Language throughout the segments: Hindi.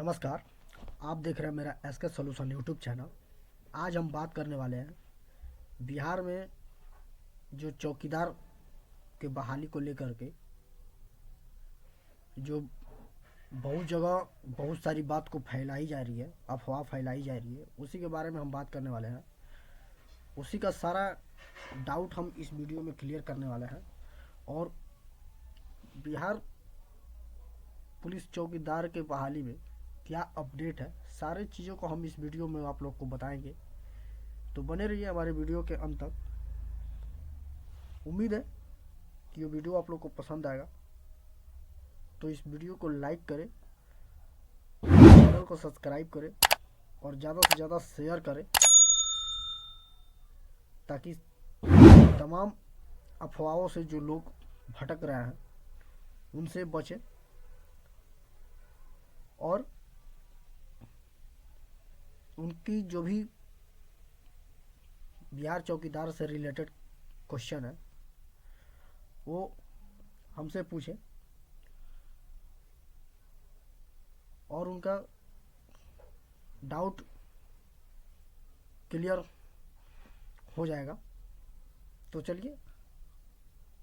नमस्कार। आप देख रहे हैं मेरा एसके सोल्यूशन यूट्यूब चैनल। आज हम बात करने वाले हैं बिहार में जो चौकीदार के बहाली को लेकर के जो बहुत जगह बहुत सारी बात को फैलाई जा रही है, अफवाह फैलाई जा रही है, उसी के बारे में हम बात करने वाले हैं। उसी का सारा डाउट हम इस वीडियो में क्लियर करने वाले हैं। और बिहार पुलिस चौकीदार के बहाली में क्या अपडेट है, सारे चीज़ों को हम इस वीडियो में आप लोग को बताएंगे। तो बने रहिए हमारे वीडियो के अंत तक। उम्मीद है कि ये वीडियो आप लोग को पसंद आएगा, तो इस वीडियो को लाइक करें, चैनल को सब्सक्राइब करें और ज़्यादा से ज़्यादा शेयर करें ताकि तमाम अफवाहों से जो लोग भटक रहे हैं उनसे बचें। और उनकी जो भी बिहार चौकीदार से रिलेटेड क्वेश्चन है वो हमसे पूछें और उनका डाउट क्लियर हो जाएगा। तो चलिए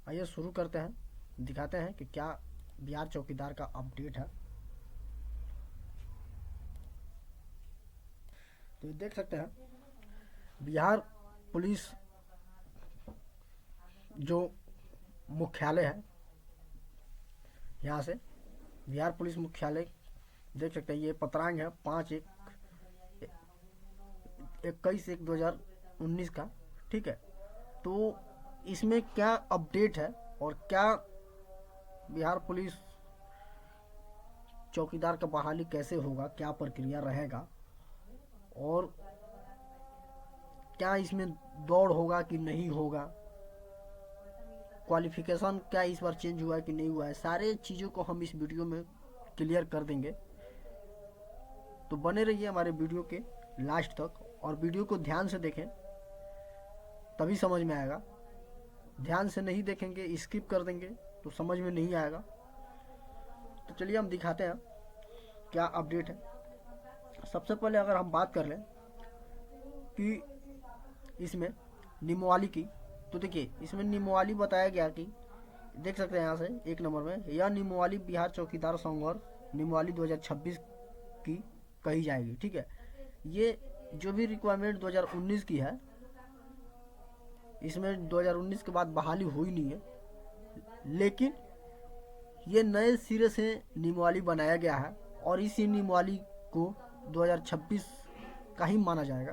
आइए शुरू करते हैं, दिखाते हैं कि क्या बिहार चौकीदार का अपडेट है। तो ये देख सकते हैं बिहार पुलिस जो मुख्यालय है, यहाँ से बिहार पुलिस मुख्यालय देख सकते हैं। ये पत्रांग है 5/21/2019 का, ठीक है। तो इसमें क्या अपडेट है और क्या बिहार पुलिस चौकीदार का बहाली कैसे होगा, क्या प्रक्रिया रहेगा और क्या इसमें दौड़ होगा कि नहीं होगा, क्वालिफिकेशन क्या इस बार चेंज हुआ है कि नहीं हुआ है, सारे चीज़ों को हम इस वीडियो में क्लियर कर देंगे। तो बने रहिए हमारे वीडियो के लास्ट तक और वीडियो को ध्यान से देखें, तभी समझ में आएगा। ध्यान से नहीं देखेंगे, स्किप कर देंगे तो समझ में नहीं आएगा। तो चलिए हम दिखाते हैं क्या अपडेट है। सबसे पहले अगर हम बात कर लें कि इसमें निमवाली की, तो देखिए इसमें निमवाली बताया गया कि देख सकते हैं यहाँ से 1 नंबर में, यह निमवाली बिहार चौकीदार संघ और निमवाली 2026 की कही जाएगी, ठीक है। ये जो भी रिक्वायरमेंट 2019 की है, इसमें 2019 के बाद बहाली हुई नहीं है, लेकिन ये नए सिरे से निमवाली बनाया गया है और इसी निमवाली को 2026 का ही माना जाएगा,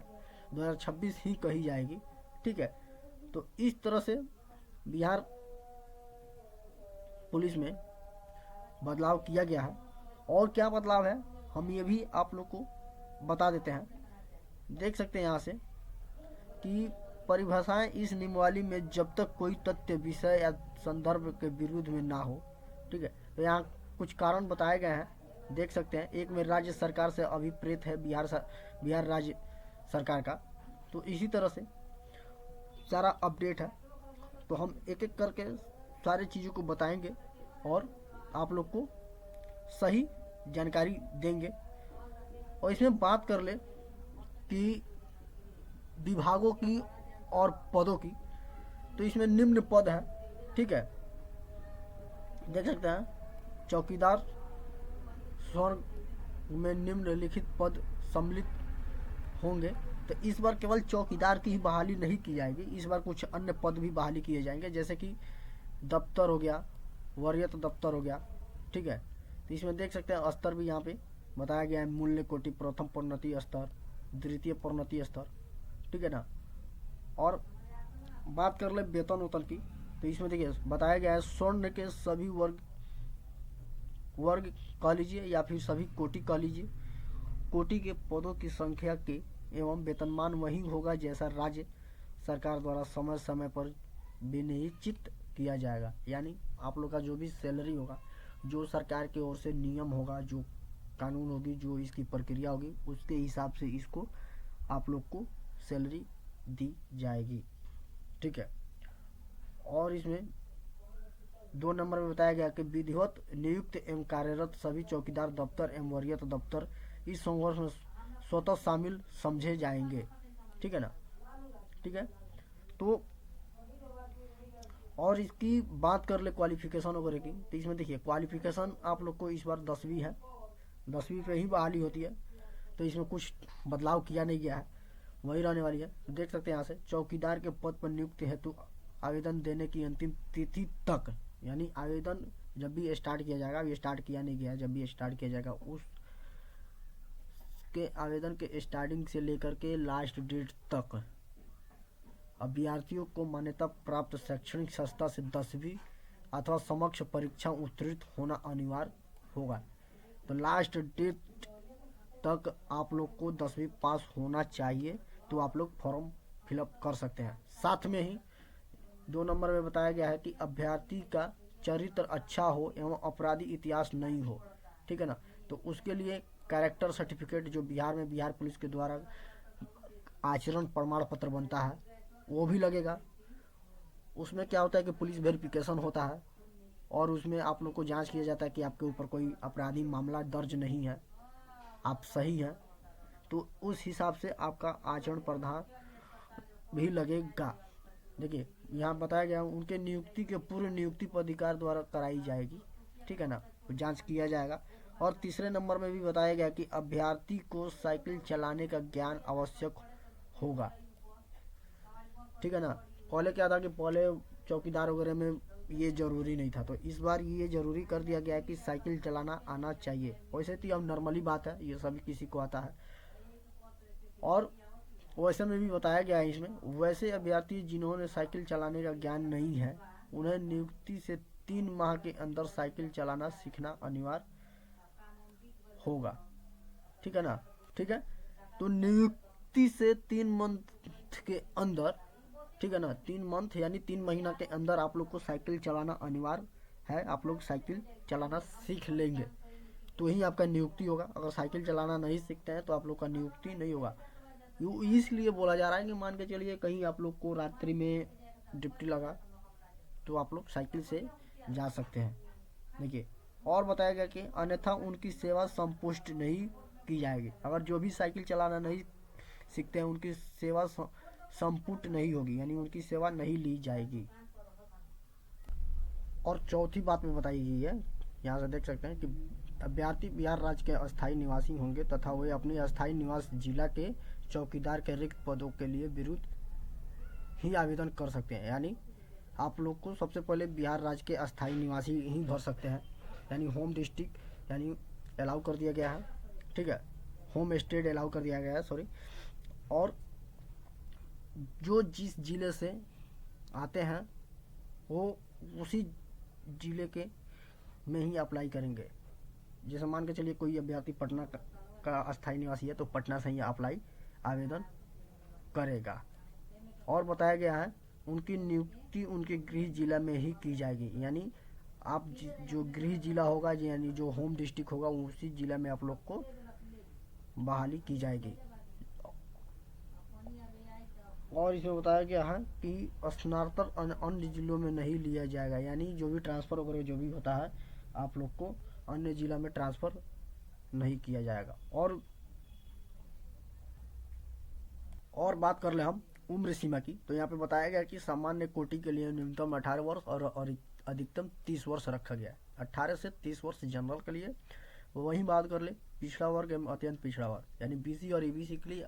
2026 ही कही जाएगी, ठीक है। तो इस तरह से बिहार पुलिस में बदलाव किया गया है। और क्या बदलाव है हम ये भी आप लोग को बता देते हैं। देख सकते हैं यहाँ से कि परिभाषाएं इस नियमावली में जब तक कोई तथ्य, विषय या संदर्भ के विरुद्ध में ना हो, ठीक है। तो यहाँ कुछ कारण बताए गए हैं, देख सकते हैं। एक में राज्य सरकार से अभिप्रेत है बिहार राज्य सरकार का। तो इसी तरह से सारा अपडेट है। तो हम एक एक करके सारी चीज़ों को बताएंगे और आप लोग को सही जानकारी देंगे। और इसमें बात कर ले कि विभागों की और पदों की, तो इसमें निम्न पद है, ठीक है। देख सकते हैं चौकीदार स्वर्ग में निम्नलिखित पद सम्मिलित होंगे। तो इस बार केवल चौकीदार की ही बहाली नहीं की जाएगी, इस बार कुछ अन्य पद भी बहाली किए जाएंगे, जैसे कि दफ्तर हो गया, वरीयत दफ्तर हो गया, ठीक है। तो इसमें देख सकते हैं स्तर भी यहाँ पे बताया गया है, मूल्य कोटि, प्रथम प्रोन्नति स्तर, द्वितीय प्रोन्नति स्तर, ठीक है ना। और बात कर ले वेतन वेतन की, तो इसमें देखिए बताया गया है स्वर्ण के सभी वर्ग कह लीजिए या फिर सभी कोटि कह लीजिए, कोटि के पदों की संख्या के एवं वेतनमान वही होगा जैसा राज्य सरकार द्वारा समय समय पर विनिश्चित किया जाएगा। यानी आप लोग का जो भी सैलरी होगा, जो सरकार की ओर से नियम होगा, जो कानून होगी, जो इसकी प्रक्रिया होगी, उसके हिसाब से इसको आप लोग को सैलरी दी जाएगी, ठीक है। और इसमें 2 नंबर में बताया गया कि विधिवत नियुक्त एवं कार्यरत सभी चौकीदार दफ्तर एवं वरीयत दफ्तर इस संघर्ष में स्वतः शामिल समझे जाएंगे। ठीक है ना, ठीक है। तो और इसकी बात कर ले क्वालिफिकेशन वगैरह की, तो इसमें देखिए क्वालिफिकेशन आप लोग को इस बार 10वीं है, 10वीं पे ही बहाली होती है, तो इसमें कुछ बदलाव किया नहीं गया है, वही रहने वाली है। देख सकते हैं यहाँ से चौकीदार के पद पर नियुक्ति हेतु आवेदन देने की अंतिम तिथि तक, यानी आवेदन जब भी स्टार्ट किया जाएगा, अभी स्टार्ट किया नहीं गया है, जब भी स्टार्ट किया जाएगा उस के आवेदन के स्टार्टिंग से लेकर के लास्ट डेट तक अभ्यर्थियों को मान्यता प्राप्त शैक्षणिक संस्था से 10वीं अथवा समक्ष परीक्षा उत्तीर्ण होना अनिवार्य होगा। तो लास्ट डेट तक आप लोग को 10वीं पास होना चाहिए, तो आप लोग फॉर्म फिलअप कर सकते हैं। साथ में ही 2 नंबर में बताया गया है कि अभ्यर्थी का चरित्र अच्छा हो एवं अपराधी इतिहास नहीं हो। ठीक है ना, तो उसके लिए कैरेक्टर सर्टिफिकेट जो बिहार में बिहार पुलिस के द्वारा आचरण प्रमाण पत्र बनता है वो भी लगेगा। उसमें क्या होता है कि पुलिस वेरिफिकेशन होता है और उसमें आप लोग को जांच किया जाता है कि आपके ऊपर कोई आपराधिक मामला दर्ज नहीं है, आप सही हैं, तो उस हिसाब से आपका आचरण प्रमाण भी लगेगा। देखिए यहाँ बताया गया उनके नियुक्ति के पूर्व नियुक्ति पदाधिकारी द्वारा कराई जाएगी। ठीक है ना, तो जांच किया जाएगा। और तीसरे नंबर में भी बताया गया कि अभ्यर्थी को साइकिल चलाने का ज्ञान आवश्यक होगा। ठीक है ना, पहले क्या था कि पहले चौकीदार वगैरह में ये जरूरी नहीं था, तो इस बार ये जरूरी कर दिया गया है कि साइकिल चलाना आना चाहिए। वैसे तो अब नॉर्मली बात है, ये सभी किसी को आता है। और वैसे में भी बताया गया है इसमें, वैसे अभ्यर्थी जिन्होंने साइकिल चलाने का ज्ञान नहीं है उन्हें नियुक्ति से 3 माह के अंदर साइकिल चलाना सीखना अनिवार्य होगा। ठीक है ना, ठीक है। तो नियुक्ति से 3 मंथ के अंदर, ठीक है ना, 3 मंथ यानी 3 महीना के अंदर आप लोग को साइकिल चलाना अनिवार्य है। आप लोग साइकिल चलाना सीख लेंगे तो ही आपका नियुक्ति होगा। अगर साइकिल चलाना नहीं सीखते हैं तो आप लोग का नियुक्ति नहीं होगा। इसलिए बोला जा रहा है कि मान के चलिए कहीं आप लोग को रात्रि में ड्यूटी लगा तो आप लोग साइकिल से जा सकते हैं। देखिए और बताया गया कि अन्यथा उनकी सेवा संपुष्ट नहीं की जाएगी। अगर जो भी साइकिल चलाना नहीं सीखते हैं उनकी सेवा संपुष्ट नहीं होगी, यानी उनकी सेवा नहीं ली जाएगी। और चौथी बात में बताई गई है, यहाँ से देख सकते हैं कि अभ्यर्थी बिहार राज्य के अस्थायी निवासी होंगे तथा वे अपने अस्थायी निवास जिला के चौकीदार के रिक्त पदों के लिए विरुद्ध ही आवेदन कर सकते हैं। यानी आप लोग को सबसे पहले बिहार राज्य के अस्थायी निवासी ही भर सकते हैं, यानी होम डिस्ट्रिक्ट यानी अलाउ कर दिया गया है। ठीक है, होम स्टेट अलाउ कर दिया गया है, सॉरी। और जो जिस जिले से आते हैं वो उसी जिले के में ही अप्लाई करेंगे। जैसे मान के चलिए कोई अभ्यर्थी पटना का अस्थायी निवासी है तो पटना से ही अप्लाई आवेदन करेगा। और बताया गया है उनकी नियुक्ति उनके गृह जिला में ही की जाएगी, यानी आप जो गृह जिला होगा यानी जो होम डिस्ट्रिक्ट होगा उसी जिला में आप लोग को बहाली की जाएगी। और इसमें बताया गया है कि स्नातक अन्य जिलों में नहीं लिया जाएगा, यानी जो भी ट्रांसफ़र वगैरह जो भी होता है आप लोग को अन्य जिला में ट्रांसफ़र नहीं किया जाएगा। और बात कर ले हम उम्र सीमा की, तो यहाँ पे बताया गया कि सामान्य कोटि के लिए न्यूनतम 18 वर्ष और अधिकतम 30 वर्ष रखा गया है। 18 से 30 वर्ष जनरल के लिए। वहीं बात कर ले पिछड़ा वर्ग एवं अत्यंत पिछड़ा वर्ग यानी बीसी और ईबीसी के लिए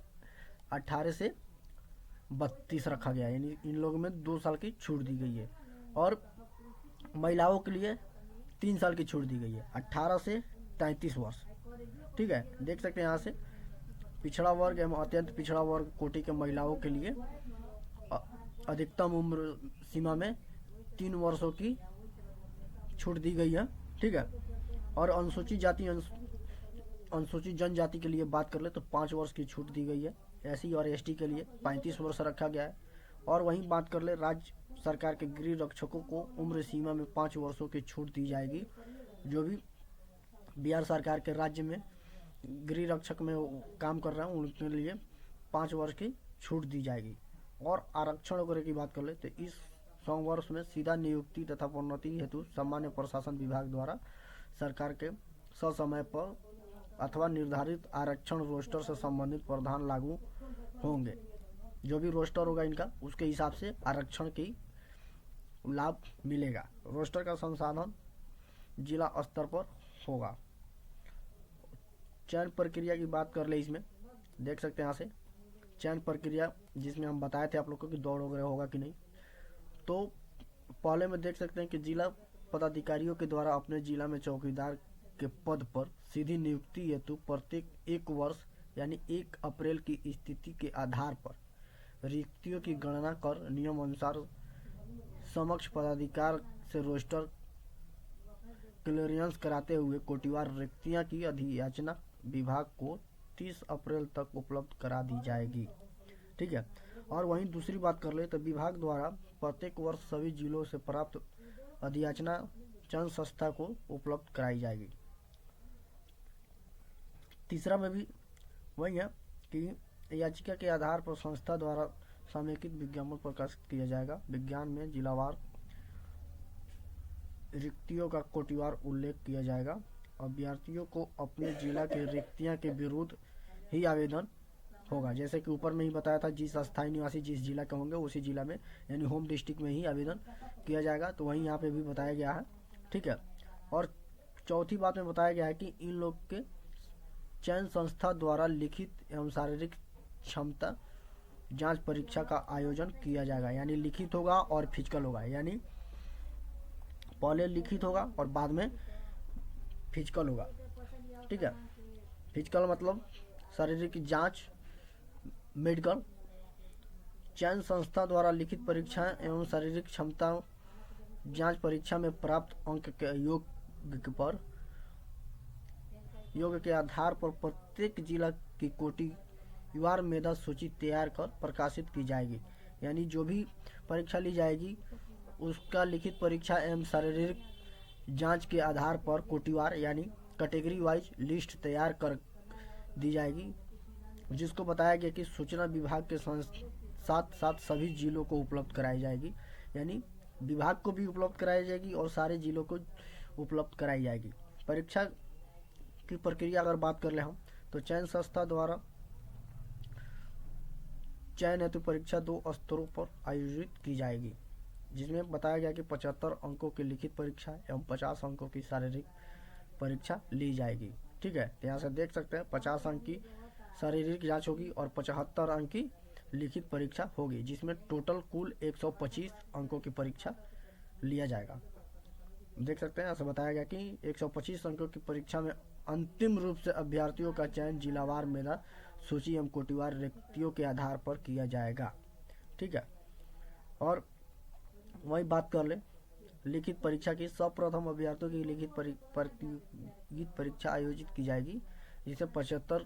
18 से 32 रखा गया है, यानी इन लोगों में 2 साल की छूट दी गई है। और महिलाओं के लिए 3 साल की छूट दी गई है, 18 से 33 वर्ष। ठीक है, देख सकते हैं यहाँ से पिछड़ा वर्ग एवं अत्यंत पिछड़ा वर्ग कोटि के महिलाओं के लिए अधिकतम उम्र सीमा में 3 वर्षों की छूट दी गई है। ठीक है, और अनुसूचित जाति अनुसूचित जनजाति के लिए बात कर ले तो 5 वर्ष की छूट दी गई है। एससी और एसटी के लिए 35 वर्ष रखा गया है। और वहीं बात कर ले राज्य सरकार के गृह रक्षकों को उम्र सीमा में 5 वर्षों की छूट दी जाएगी। जो भी बिहार सरकार के राज्य में गृह रक्षक में काम कर रहे हैं उनके लिए 5 वर्ष की छूट दी जाएगी। और आरक्षण वगैरह की बात कर ले तो इस संवर्ष में सीधा नियुक्ति तथा प्रोन्नति हेतु सामान्य प्रशासन विभाग द्वारा सरकार के ससमय पर अथवा निर्धारित आरक्षण रोस्टर से संबंधित प्रावधान लागू होंगे। जो भी रोस्टर होगा इनका उसके हिसाब से आरक्षण की लाभ मिलेगा। रोस्टर का संसाधन जिला स्तर पर होगा। चयन प्रक्रिया की बात कर ले, इसमें देख सकते हैं यहाँ से चयन प्रक्रिया जिसमें हम बताए थे आप लोग को कि दौड़ वगैरह होगा कि नहीं। तो पहले में देख सकते हैं कि जिला पदाधिकारियों के द्वारा अपने जिला में चौकीदार के पद पर सीधी नियुक्ति हेतु प्रत्येक 1 वर्ष यानी 1 अप्रैल की स्थिति के आधार पर रिक्तियों की गणना कर नियम अनुसार समक्ष पदाधिकार से रोस्टर क्लियरेंस कराते हुए कोटिवार रिक्तियां की अधियाचना विभाग को 30 अप्रैल तक उपलब्ध करा दी जाएगी। ठीक है। और वहीं दूसरी बात कर ले तो विभाग द्वारा प्रत्येक वर्ष सभी जिलों से प्राप्त अधियाचना चयन संस्था को उपलब्ध कराई जाएगी। तीसरा में भी वही है कि याचिका के आधार पर संस्था द्वारा समेकित विज्ञापन प्रकाशित किया जाएगा। विज्ञान में जिलावार रिक्तियों का कोटिवार उल्लेख किया जाएगा। अभ्यर्थियों को अपने जिला के रिक्तियां के विरुद्ध ही आवेदन होगा। जैसे कि ऊपर में ही बताया था, जिस अस्थायी निवासी जिस जिला के होंगे उसी जिला में यानी होम डिस्ट्रिक्ट में ही आवेदन किया जाएगा। तो वहीं यहाँ पे भी बताया गया है। ठीक है। और चौथी बात में बताया गया है कि इन लोग के चयन संस्था द्वारा लिखित एवं शारीरिक क्षमता जांच परीक्षा का आयोजन किया जाएगा। यानी लिखित होगा और फिजिकल होगा, यानी पहले लिखित होगा और बाद में फिजिकल होगा। ठीक है। फिजिकल मतलब शारीरिक जांच, मेडिकल। चयन संस्था द्वारा लिखित परीक्षा एवं शारीरिक क्षमता जांच परीक्षा में प्राप्त अंक के योग के आधार पर प्रत्येक जिला की कोटिवार मेधा सूची तैयार कर प्रकाशित की जाएगी। यानी जो भी परीक्षा ली जाएगी उसका लिखित परीक्षा एवं शारीरिक जांच के आधार पर कोटिवार यानी कैटेगरी वाइज लिस्ट तैयार कर दी जाएगी, जिसको बताया गया कि सूचना विभाग के साथ साथ सभी जिलों को उपलब्ध कराई जाएगी। यानी विभाग को भी उपलब्ध कराई जाएगी और सारे जिलों को उपलब्ध कराई जाएगी। परीक्षा की प्रक्रिया अगर बात कर ले हम तो चयन संस्था द्वारा चयन हेतु परीक्षा 2 स्तरों पर आयोजित की जाएगी, जिसमें बताया गया कि 75 अंकों की लिखित परीक्षा एवं 50 अंकों की शारीरिक परीक्षा ली जाएगी। ठीक है। यहाँ से देख सकते हैं 50 अंक की शारीरिक जांच होगी और 75 अंक की लिखित परीक्षा होगी, जिसमें टोटल कुल 125 अंकों की परीक्षा लिया जाएगा। देख सकते हैं ऐसा बताया गया कि 125 अंकों की परीक्षा में अंतिम रूप से अभ्यर्थियों का चयन जिलावार मेधा सूची एवं कोटिवार रिक्तियों के आधार पर किया जाएगा। ठीक है। और वही बात कर ले लिखित परीक्षा की। सर्वप्रथम अभ्यर्थियों की लिखित परीक्षा आयोजित की जाएगी, जिसे 75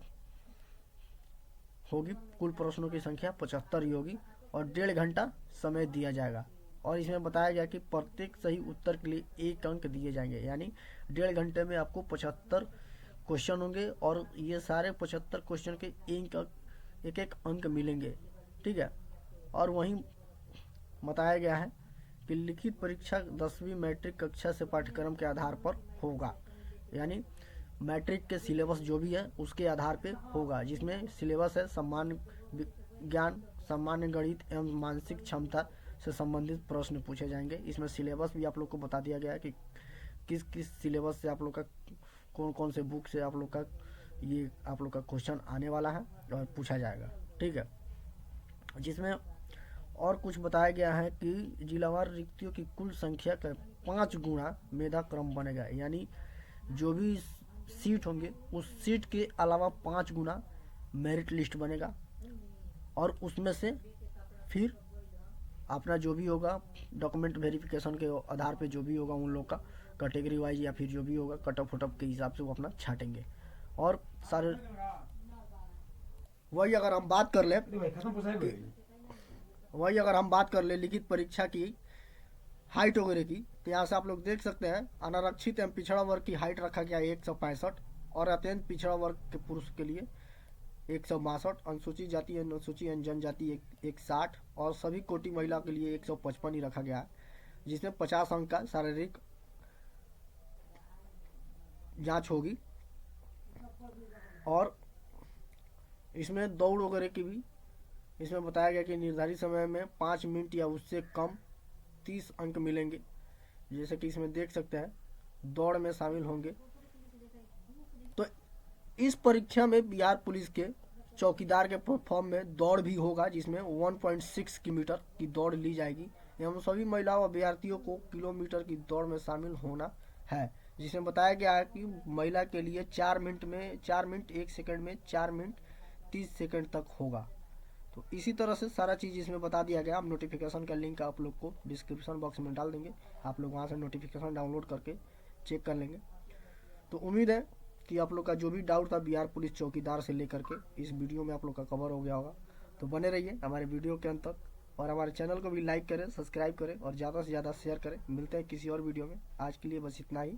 होगी। कुल प्रश्नों की संख्या 75 ही होगी और 1.5 घंटा समय दिया जाएगा। और इसमें बताया गया कि प्रत्येक सही उत्तर के लिए 1 अंक दिए जाएंगे। यानी 1.5 घंटे में आपको 75 क्वेश्चन होंगे और ये सारे 75 क्वेश्चन के एक अंक मिलेंगे। ठीक है। और वहीं बताया गया है कि लिखित परीक्षा 10वीं मैट्रिक कक्षा से पाठ्यक्रम के आधार पर होगा। यानी मैट्रिक के सिलेबस जो भी है उसके आधार पे होगा, जिसमें सिलेबस है सामान्य ज्ञान, सामान्य गणित एवं मानसिक क्षमता से संबंधित प्रश्न पूछे जाएंगे। इसमें सिलेबस भी आप लोग को बता दिया गया है कि किस किस सिलेबस से आप लोग का कौन कौन से बुक से आप लोग का क्वेश्चन आने वाला है और पूछा जाएगा। ठीक है। जिसमें और कुछ बताया गया है कि जिलावार रिक्तियों की कुल संख्या का 5 गुना मेधा क्रम बनेगा। यानी जो भी सीट होंगे उस सीट के अलावा 5 गुना मेरिट लिस्ट बनेगा और उसमें से फिर अपना जो भी होगा डॉक्यूमेंट वेरिफिकेशन के आधार पे जो भी होगा उन लोग का कैटेगरी वाइज या फिर जो भी होगा कट ऑफ के हिसाब से वो अपना छाटेंगे। और सारे वही अगर हम बात कर ले लिखित परीक्षा की हाइट वगैरह की, तो यहाँ से आप लोग देख सकते हैं अनारक्षित एवं पिछड़ा वर्ग की हाइट रखा गया 165 और अत्यंत पिछड़ा वर्ग के पुरुष के लिए 162, अनुसूचित जाति अनुसूचित जनजाति एक 60 और सभी कोटि महिला के लिए 155 ही रखा गया है, जिसमें 50 अंक का शारीरिक जांच होगी। और इसमें दौड़ वगैरह की भी इसमें बताया गया कि निर्धारित समय में 5 मिनट या उससे कम 30 अंक मिलेंगे। जैसे कि इसमें देख सकते हैं दौड़ में शामिल होंगे। तो इस परीक्षा में बिहार पुलिस के चौकीदार के फॉर्म में दौड़ भी होगा, जिसमें 1.6 किलोमीटर की दौड़ ली जाएगी। एवं सभी महिलाओं और अभ्यर्थियों को किलोमीटर की दौड़ में शामिल होना है, जिसमें बताया गया है कि महिला के लिए 4 मिनट 1 सेकंड में 4 मिनट 30 सेकंड तक होगा। तो इसी तरह से सारा चीज़ इसमें बता दिया गया। हम नोटिफिकेशन का लिंक आप लोग को डिस्क्रिप्शन बॉक्स में डाल देंगे, आप लोग वहाँ से नोटिफिकेशन डाउनलोड करके चेक कर लेंगे। तो उम्मीद है कि आप लोग का जो भी डाउट था बिहार पुलिस चौकीदार से लेकर के इस वीडियो में आप लोग का कवर हो गया होगा। तो बने रहिए हमारे वीडियो के अंत तक, और हमारे चैनल को भी लाइक करें, सब्सक्राइब करें और ज़्यादा से ज़्यादा शेयर करें। मिलते हैं किसी और वीडियो में। आज के लिए बस इतना ही।